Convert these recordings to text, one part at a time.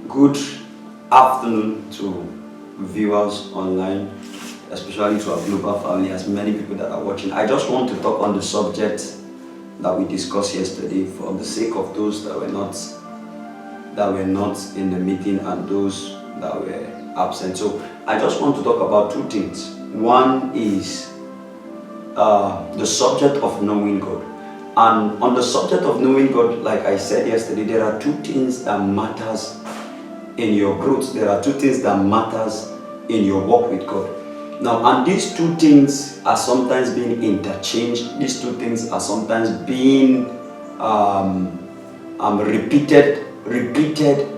Good afternoon to viewers online, especially to our global family, as many people that are watching. I just want to talk on the subject that we discussed yesterday for the sake of those that were not in the meeting and those that were absent. So I just want to talk about two things. One is the subject of knowing God. And on the subject of knowing God, like I said yesterday, there are two things that matters in your growth. There are two things that matters in your walk with God. Now, and these two things are sometimes being interchanged. These two things are sometimes being repeated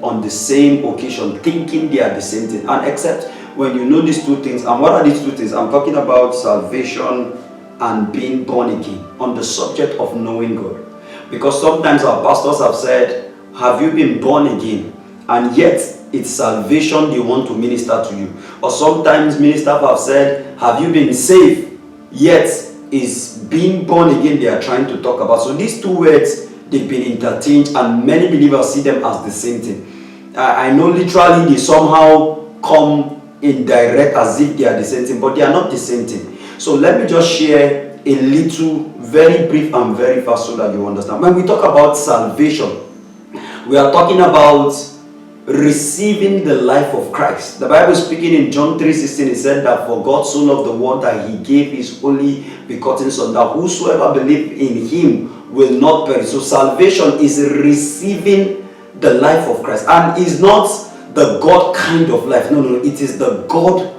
on the same occasion, thinking they are the same thing. And except when you know these two things, and what are these two things? I'm talking about salvation and being born again, on the subject of knowing God. Because sometimes our pastors have said, have you been born again? And yet it's salvation they want to minister to you. Or sometimes ministers have said, have you been saved? Yet it's being born again they are trying to talk about. So these two words, they've been interchanged, and many believers see them as the same thing. I know literally they somehow come in direct as if they are the same thing, but they are not the same thing. So let me just share a little, very brief and very fast so that you understand. When we talk about salvation, we are talking about receiving the life of Christ. The Bible speaking in John 3:16, it said that for God so loved the world that he gave his only begotten Son, that whosoever believes in him will not perish. So salvation is receiving the life of Christ, and is not the God kind of life. No, it is the God.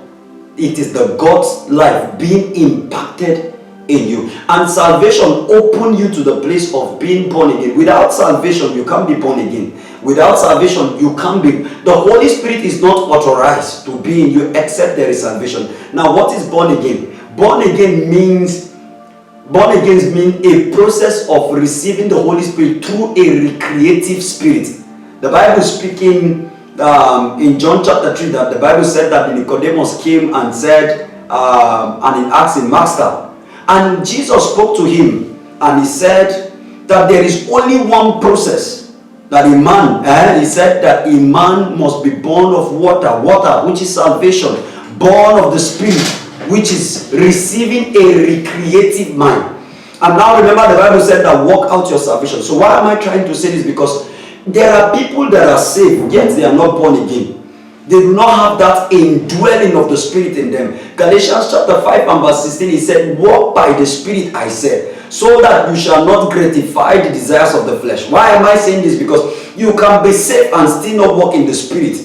It is the God's life being impacted in you. And salvation opens you to the place of being born again. Without salvation, you can't be born again. Without salvation, you can't be. The Holy Spirit is not authorized to be in you except there is salvation. Now, what is born again? Born again means a process of receiving the Holy Spirit through a recreative spirit. The Bible speaking in John chapter 3, that the Bible said that Nicodemus came and said, and he asked him, Master, and Jesus spoke to him and he said that there is only one process that a man, he said that a man must be born of water, which is salvation, born of the Spirit, which is receiving a recreative mind. And now remember, the Bible said that work out your salvation. So why am I trying to say this? Because there are people that are saved, yet they are not born again. They do not have that indwelling of the Spirit in them. Galatians chapter 5 and verse 16, he said, walk by the Spirit, I said, so that you shall not gratify the desires of the flesh. Why am I saying this? Because you can be saved and still not walk in the Spirit.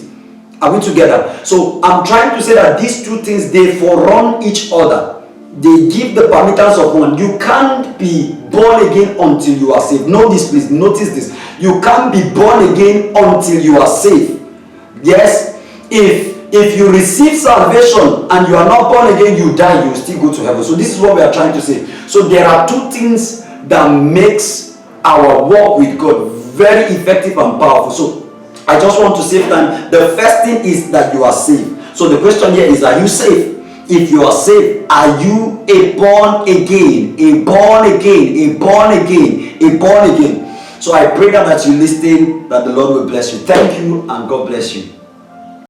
Are we together? So I'm trying to say that these two things, they forerun each other. They give the parameters of one. You can't be born again until you are saved. Know this, please. Notice this. You can't be born again until you are saved. Yes, if you receive salvation and you are not born again, you die, you still go to heaven. So this is what we are trying to say. So there are two things that makes our walk with God very effective and powerful. So I just want to save time. The first thing is that you are saved. So the question here is, are you saved? If you are saved, are you a born again? A born again, a born again, a born again. So I pray that as you listen, that the Lord will bless you. Thank you and God bless you.